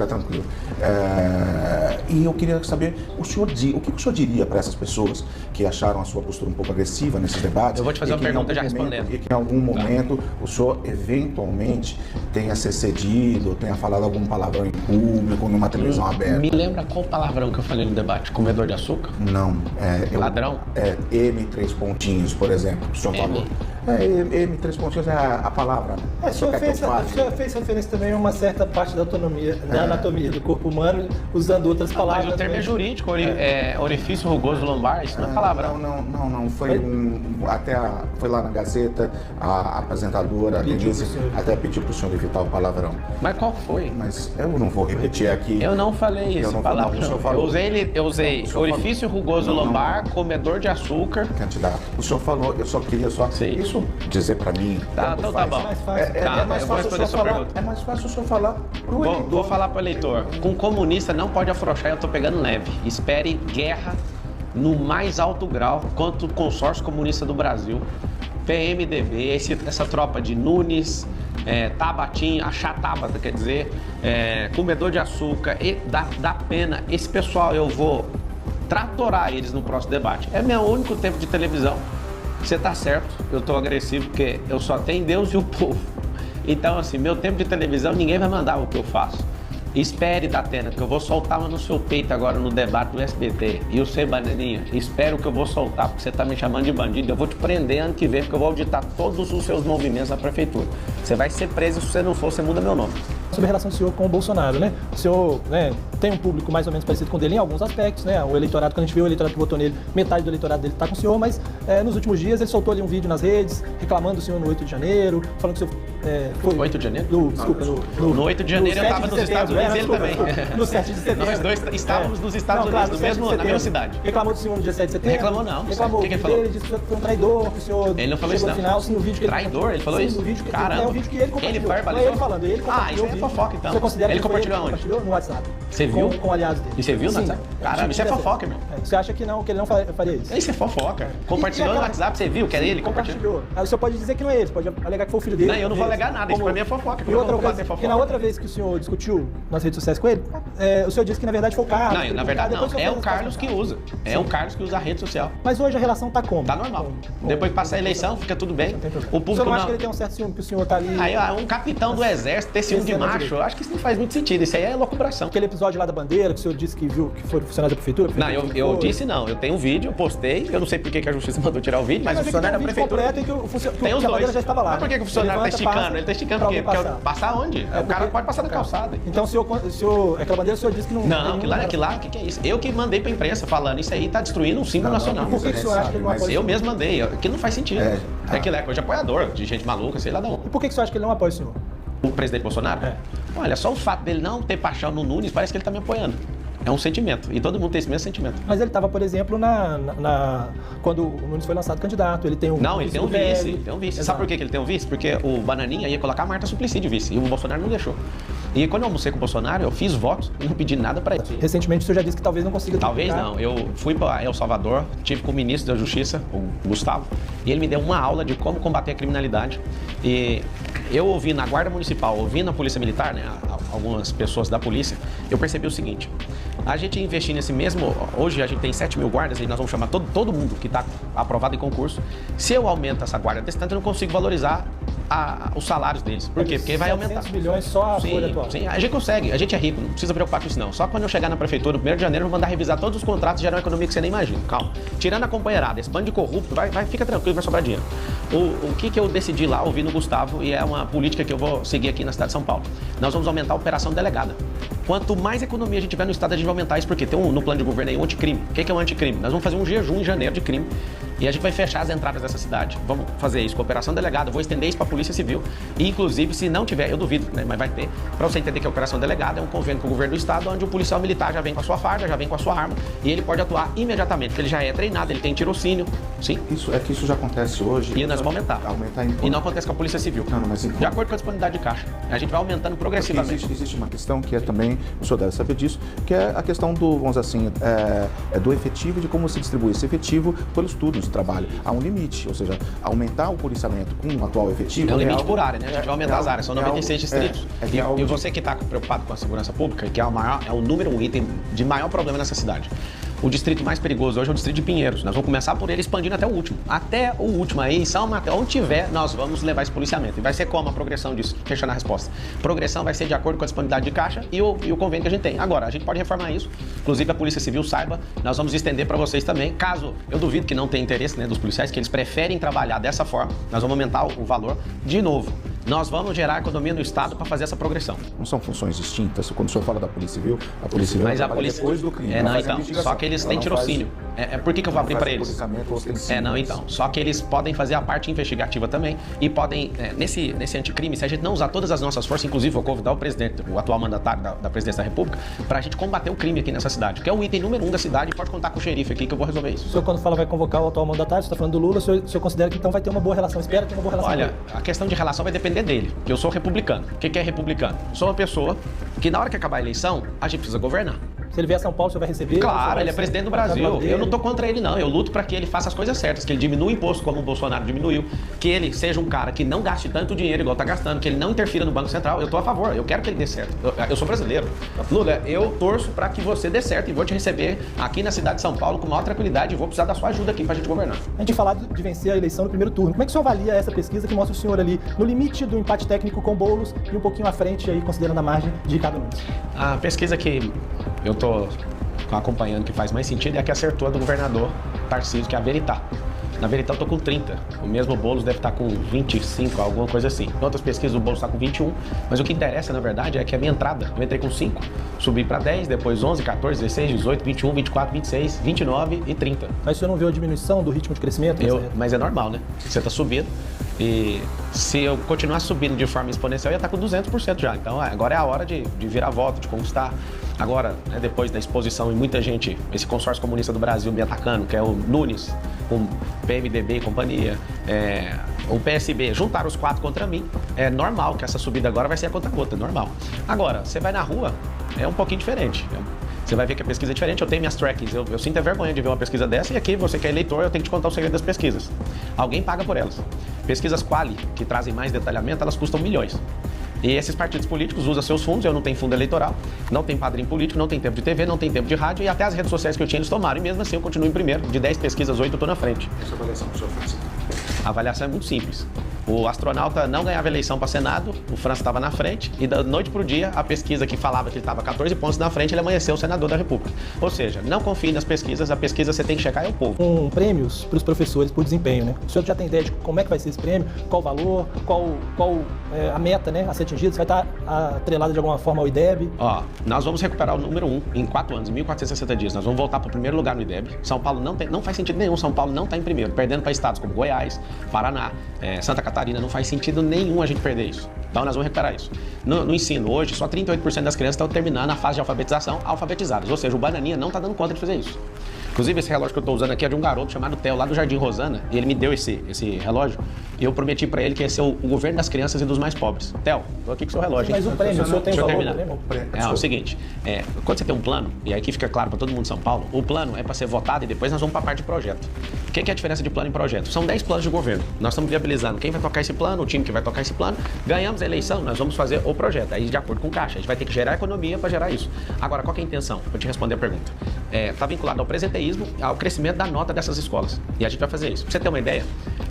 fica tranquilo. E eu queria saber, o que o senhor diria para essas pessoas que acharam a sua postura um pouco agressiva nesses debates? Eu vou te fazer uma pergunta já respondendo. E que em algum momento o senhor eventualmente tenha se excedido, tenha falado algum palavrão em público, numa televisão aberta. Me lembra qual palavrão que eu falei no debate? Comedor de açúcar? Não. Ladrão? M, 3 pontinhos, por exemplo, o senhor falou. M, 3 pontinhos é a palavra. O senhor fez referência também a uma certa parte da autonomia, da anatomia do corpo humano, usando outras palavras. Mas o termo é jurídico, orifício rugoso lombar, isso não é palavrão. Não. Foi lá na Gazeta, a apresentadora Denise até pediu para o senhor evitar o palavrão. Mas qual foi? Mas eu não vou repetir aqui. Eu não falei esse palavrão. Eu usei orifício rugoso lombar, comedor de açúcar. Candidato, o senhor falou, eu só queria isso dizer para mim. Tá, então tá bom. É mais fácil o senhor falar pro eleitor. Vou falar pro eleitor. Com comunista não pode afrouxar, eu tô pegando leve. Espere guerra no mais alto grau contra o consórcio comunista do Brasil. PMDB, essa tropa de Nunes, Tabatinho, achar Tabata, quer dizer, comedor de açúcar, e dá pena. Esse pessoal, eu vou tratorar eles no próximo debate. É meu único tempo de televisão. Você tá certo, eu tô agressivo porque eu só tenho Deus e o povo. Então, assim, meu tempo de televisão, ninguém vai mandar o que eu faço. Espere, Datena, que eu vou soltar uma no seu peito agora no debate do SBT. E o seu Bananinha, espero que eu vou soltar, porque você tá me chamando de bandido. Eu vou te prender ano que vem, porque eu vou auditar todos os seus movimentos na prefeitura. Você vai ser preso, se você não for, você muda meu nome. Sobre a relação do senhor com o Bolsonaro, né? O senhor tem um público mais ou menos parecido com o dele em alguns aspectos, né? O eleitorado, quando a gente vê o eleitorado que votou nele, metade do eleitorado dele está com o senhor, mas nos últimos dias ele soltou ali um vídeo nas redes, reclamando do senhor no 8 de janeiro, falando que o senhor foi... 8 de janeiro? No 8 de janeiro eu estava nos Estados Unidos, ele também. No 7 de setembro. Nós dois estávamos nos Estados Unidos, na mesma cidade. Reclamou do senhor no dia 7 de setembro? Reclamou não. Reclamou. O que ele falou? Ele disse que foi um traidor, que o senhor... Ele não falou isso, não. Final, sim, no vídeo que traidor? Ele falou isso? Caramba. É o vídeo que ele compartilhou. Ele verbalizou? Ele falando. Ele isso é fofoca, então. Você considera ele que compartilhou aonde? Compartilhou no WhatsApp. Você viu? Com o aliado dele. E você viu no Sim. WhatsApp? Caramba, isso é fofoca, meu. Você acha que ele não faria isso? Isso é fofoca. Compartilhou no WhatsApp, você viu que era ele? Compartilhou. Aí o senhor pode dizer que não é ele, pode alegar que foi o filho dele. Não, eu não vou alegar nada, isso pra mim é fofoca. E na outra vez que o senhor discutiu nas redes sociais com ele, o senhor disse que na verdade foi o Carlos. Não, na verdade não, é o Carlos que usa. É o Carlos que usa a rede social. Mas hoje a relação tá como? Tá normal. Depois que passar a eleição, fica tudo bem. O público o senhor não acha que ele tem um certo ciúme, que o senhor tá ali... Aí, um capitão do exército ter ciúme de macho, eu acho que isso não faz muito sentido. Isso aí é locubração. Aquele episódio lá da bandeira, que o senhor disse que viu que foi funcionário da prefeitura? Não, eu disse não. Eu tenho um vídeo, eu postei. Eu não sei por que a justiça mandou tirar o vídeo, mas o funcionário da prefeitura... Tem os dois. Já estava lá. Mas por que o funcionário tá esticando? Ele tá esticando porque passar onde? O cara pode passar na calçada. Então, aquela bandeira, o senhor disse que não... Não, o que é isso? Eu que mandei pra imprensa falando, isso aí tá destruindo um símbolo nacional. Por que o senhor acha que ele não apoia? Eu mesmo mandei, aquilo não faz sentido. Aquilo é coisa de apoiador, de gente maluca, sei lá de onde. E por que o senhor acha que ele não apoia o senhor? O presidente Bolsonaro? Olha, só o fato dele não ter paixão no Nunes, parece que ele tá me apoiando. É um sentimento, e todo mundo tem esse mesmo sentimento. Mas ele estava, por exemplo, quando o Nunes foi lançado candidato, ele tem um... Não, ele tem um vice, Sabe por que ele tem um vice? Porque o Bananinha ia colocar a Marta Suplicy de vice, e o Bolsonaro não deixou. E quando eu almocei com o Bolsonaro, eu fiz votos e não pedi nada para ele. Recentemente o senhor já disse que talvez não consiga... Talvez não. Eu fui para El Salvador, tive com o ministro da Justiça, o Gustavo, e ele me deu uma aula de como combater a criminalidade. E eu ouvi na Guarda Municipal, ouvi na Polícia Militar, né, algumas pessoas da polícia, eu percebi o seguinte: a gente investir nesse mesmo... Hoje a gente tem 7 mil guardas e nós vamos chamar todo mundo que está aprovado em concurso. Se eu aumento essa guarda desse tanto, eu não consigo valorizar os salários deles. Por quê? Porque vai aumentar. 700 milhões só a folha atual. Sim, a gente consegue, a gente é rico, não precisa preocupar com isso não. Só quando eu chegar na prefeitura, no 1º de janeiro, eu vou mandar revisar todos os contratos e gerar uma economia que você nem imagina. Calma. Tirando a companheirada, esse bando de corrupto, fica tranquilo, vai sobrar dinheiro. O que eu decidi lá, ouvi no Gustavo, e é uma política que eu vou seguir aqui na cidade de São Paulo. Nós vamos aumentar a operação delegada. Quanto mais economia a gente tiver no estado, a gente vai aumentar isso, porque tem no plano de governo aí um anticrime. O que é um anticrime? Nós vamos fazer um jejum em janeiro de crime. E a gente vai fechar as entradas dessa cidade. Vamos fazer isso com operação delegada, vou estender isso para a Polícia Civil. E, inclusive, se não tiver, eu duvido, né, mas vai ter, para você entender que a operação delegada é um convênio com o governo do estado, onde o policial militar já vem com a sua farda, já vem com a sua arma, e ele pode atuar imediatamente, porque ele já é treinado, ele tem tirocínio. Sim. Isso já acontece hoje. E nós vamos aumentar. E não acontece com a Polícia Civil. De acordo com a disponibilidade de caixa. A gente vai aumentando progressivamente. Existe uma questão que é também, o senhor deve saber disso, que é a questão do, vamos dizer assim, do efetivo, de como se distribui esse efetivo pelos turnos. de trabalho. Há um limite, ou seja, aumentar o policiamento com o atual efetivo... É um limite por área, né? A gente vai aumentar as áreas, são 96 distritos. E você que está preocupado com a segurança pública, que é o número 1 item de maior problema nessa cidade. O distrito mais perigoso hoje é o distrito de Pinheiros. Nós vamos começar por ele expandindo até o último. Até o último aí, em São Mateus, onde tiver, nós vamos levar esse policiamento. E vai ser como a progressão disso? Fechando a resposta. Progressão vai ser de acordo com a disponibilidade de caixa e o convênio que a gente tem. Agora, a gente pode reformar isso. Inclusive, a Polícia Civil saiba, nós vamos estender para vocês também. Caso, eu duvido que não tenha interesse, né, dos policiais, que eles preferem trabalhar dessa forma, nós vamos aumentar o valor de novo. Nós vamos gerar economia no Estado para fazer essa progressão. Não são funções distintas? Quando o senhor fala da Polícia Civil, a Polícia Civil mas a polícia depois do crime. não, então, só que eles têm tirocínio. Por que eu vou abrir para eles? Então. Só que eles podem fazer a parte investigativa também e podem, nesse anticrime, se a gente não usar todas as nossas forças, inclusive vou convidar o presidente, o atual mandatário da presidência da República, para a gente combater o crime aqui nessa cidade, que é o item número 1 da cidade e pode contar com o xerife aqui que eu vou resolver isso. O senhor, quando fala vai convocar o atual mandatário, você está falando do Lula, o senhor considera que então vai ter uma boa relação? Espera ter uma boa relação? Olha, a questão de relação vai depender dele, porque eu sou republicano. O que é republicano? Sou uma pessoa que na hora que acabar a eleição, a gente precisa governar. Se ele vier a São Paulo, você vai receber? Claro, ele é presidente do Brasil. Eu não tô contra ele, não. Eu luto para que ele faça as coisas certas, que ele diminua o imposto como o Bolsonaro diminuiu, que ele seja um cara que não gaste tanto dinheiro igual tá gastando, que ele não interfira no Banco Central. Eu tô a favor, eu quero que ele dê certo. Eu sou brasileiro. Lula, eu torço para que você dê certo e vou te receber aqui na cidade de São Paulo com maior tranquilidade e vou precisar da sua ajuda aqui pra gente governar. A gente falar de vencer a eleição no primeiro turno. Como é que o senhor avalia essa pesquisa que mostra o senhor ali no limite do empate técnico com Boulos e um pouquinho à frente aí, considerando a margem de Ricardo Nunes? A pesquisa que eu tô acompanhando que faz mais sentido é a que acertou a do governador Tarcísio, que é a Veritá. Na Veritá eu tô com 30, o mesmo Boulos deve estar com 25, alguma coisa assim. Em outras pesquisas o Boulos está com 21, mas o que interessa na verdade é que a minha entrada, eu entrei com 5, subi para 10, depois 11, 14, 16, 18, 21, 24, 26, 29 e 30. Mas o senhor não viu a diminuição do ritmo de crescimento? Mas é normal, né? Você tá subindo e se eu continuar subindo de forma exponencial, eu ia estar com 200% já. Então agora é a hora de virar a volta, de conquistar. Agora, né, depois da exposição e muita gente, esse consórcio comunista do Brasil me atacando, que é o Nunes, com PMDB e companhia, o PSB, juntaram os 4 contra mim. É normal que essa subida agora vai ser a conta-gota, normal. Agora, você vai na rua, é um pouquinho diferente. Você vai ver que a pesquisa é diferente, eu tenho minhas trackings, eu sinto a vergonha de ver uma pesquisa dessa e aqui, você que é eleitor, eu tenho que te contar o segredo das pesquisas. Alguém paga por elas. Pesquisas quali, que trazem mais detalhamento, elas custam milhões. E esses partidos políticos usam seus fundos, eu não tenho fundo eleitoral, não tenho padrinho político, não tenho tempo de TV, não tenho tempo de rádio e até as redes sociais que eu tinha eles tomaram. E mesmo assim eu continuo em primeiro, de 10 pesquisas, 8 eu estou na frente. Essa avaliação que o senhor faz? A avaliação é muito simples. O astronauta não ganhava eleição para Senado, o França estava na frente e da noite para o dia a pesquisa que falava que ele estava 14 pontos na frente, ele amanheceu senador da República. Ou seja, não confie nas pesquisas, a pesquisa você tem que checar é o povo. Prêmios para os professores por desempenho, né? O senhor já tem ideia de como é que vai ser esse prêmio, qual o valor, qual a meta, né, a ser atingida? Você vai estar atrelado de alguma forma ao IDEB? Nós vamos recuperar o número 1 em 4 anos, em 1.460 dias. Nós vamos voltar para o primeiro lugar no IDEB. São Paulo não faz sentido nenhum, São Paulo não está em primeiro, perdendo para estados como Goiás, Paraná, Santa Catarina, não faz sentido nenhum a gente perder isso. Então nós vamos recuperar isso. No ensino hoje, só 38% das crianças estão terminando a fase de alfabetização alfabetizadas, ou seja, o Bananinha não está dando conta de fazer isso. Inclusive, esse relógio que eu estou usando aqui é de um garoto chamado Theo, lá do Jardim Rosana, e ele me deu esse relógio, e eu prometi para ele que ia ser o governo das crianças e dos mais pobres. Theo, estou aqui com o seu relógio. Mas o prêmio, o senhor tem valor? É o seguinte, quando você tem um plano, e aqui fica claro para todo mundo de São Paulo, o plano é para ser votado e depois nós vamos para a parte de projeto. O que é a diferença de plano e projeto? São 10 planos de governo. Nós estamos viabilizando quem vai tocar esse plano, o time que vai tocar esse plano. Ganhamos a eleição, nós vamos fazer o projeto. Aí, de acordo com o caixa, a gente vai ter que gerar economia para gerar isso. Agora, qual que é a intenção? Vou te responder a pergunta. Está vinculado ao presenteísmo, ao crescimento da nota dessas escolas. E a gente vai fazer isso. Pra você ter uma ideia,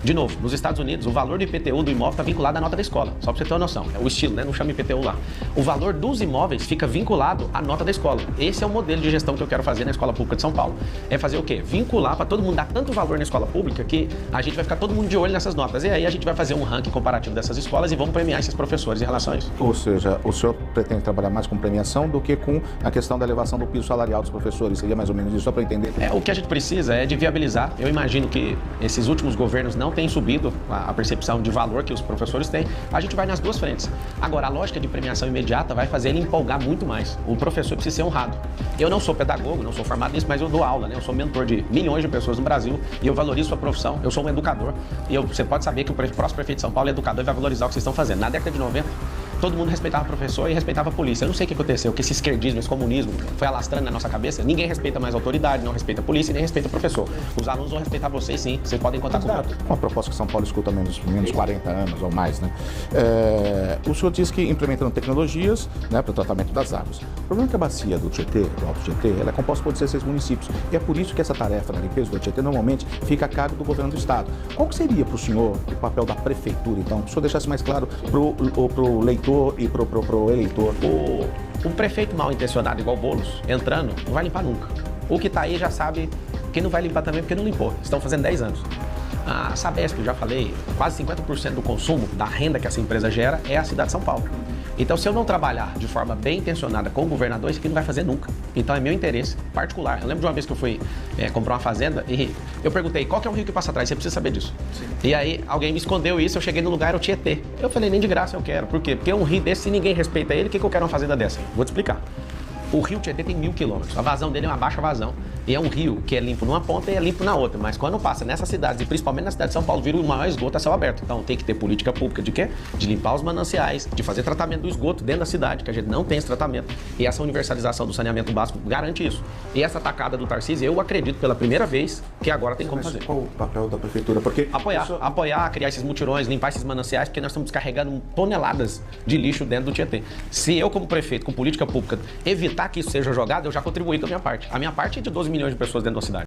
de novo, nos Estados Unidos, o valor do IPTU do imóvel está vinculado à nota da escola. Só para você ter uma noção. É o estilo, né? Não chama IPTU lá. O valor dos imóveis fica vinculado à nota da escola. Esse é o modelo de gestão que eu quero fazer na Escola Pública de São Paulo. É fazer o quê? Vincular para todo mundo dar tanto valor na escola pública que a gente vai ficar todo mundo de olho nessas notas. E aí a gente vai fazer um ranking comparativo dessas escolas e vamos premiar esses professores em relação a isso. Ou seja, o senhor pretende trabalhar mais com premiação do que com a questão da elevação do piso salarial dos professores? Seria mais ou menos isso, só para entender? O que a gente precisa é de viabilizar. Eu imagino que esses últimos governos não têm subido a percepção de valor que os professores têm. A gente vai nas duas frentes. Agora, a lógica de premiação imediata vai fazer ele empolgar muito mais. O professor precisa ser honrado. Eu não sou pedagogo, não sou formado nisso, mas eu dou aula, né? Eu sou mentor de milhões de pessoas no Brasil e eu valorizo a profissão. Eu sou um educador e você pode saber que o próximo prefeito de São Paulo é educador e vai valorizar o que vocês estão fazendo. Na década de 90, todo mundo respeitava o professor e respeitava a polícia. Eu não sei o que aconteceu, que esse esquerdismo, esse comunismo foi alastrando na nossa cabeça. Ninguém respeita mais a autoridade, não respeita a polícia e nem respeita o professor. Os alunos vão respeitar vocês sim, vocês podem contar comigo. Uma proposta que São Paulo escuta há menos 40 anos ou mais, né? O senhor diz que implementando tecnologias, né, para o tratamento das águas. O problema é que a bacia do Tietê, do Alto Tietê, ela é composta por 16 municípios. E é por isso que essa tarefa da limpeza do Tietê normalmente fica a cargo do governo do estado. Qual que seria para o senhor o papel da prefeitura, então? Que o senhor deixasse mais claro pro leitor e pro eleitor. Um prefeito mal intencionado, igual Boulos, entrando, não vai limpar nunca. O que tá aí já sabe que não vai limpar também porque não limpou. Estão fazendo 10 anos. A Sabesp, já falei, quase 50% do consumo da renda que essa empresa gera é a cidade de São Paulo. Então, se eu não trabalhar de forma bem intencionada com o governador, isso aqui não vai fazer nunca. Então, é meu interesse particular. Eu lembro de uma vez que eu fui comprar uma fazenda e eu perguntei, qual que é o rio que passa atrás? Você precisa saber disso. Sim. E aí, alguém me escondeu isso, eu cheguei no lugar, era o Tietê. Eu falei, nem de graça eu quero. Por quê? Porque um rio desse, se ninguém respeita ele, o que eu quero uma fazenda dessa? Vou te explicar. O rio Tietê tem 1000 quilômetros. A vazão dele é uma baixa vazão. E é um rio que é limpo numa ponta e é limpo na outra. Mas quando passa nessas cidades, e principalmente na cidade de São Paulo, vira o maior esgoto a céu aberto. Então tem que ter política pública de quê? De limpar os mananciais, de fazer tratamento do esgoto dentro da cidade, que a gente não tem esse tratamento. E essa universalização do saneamento básico garante isso. E essa tacada do Tarcísio, eu acredito pela primeira vez que agora tem como fazer. Qual o papel da prefeitura? Porque apoiar, criar esses mutirões, limpar esses mananciais, porque nós estamos descarregando toneladas de lixo dentro do Tietê. Se eu, como prefeito, com política pública, evitar que isso seja jogado, eu já contribuí com a minha parte. A minha parte é de 12 milhões de pessoas dentro da cidade.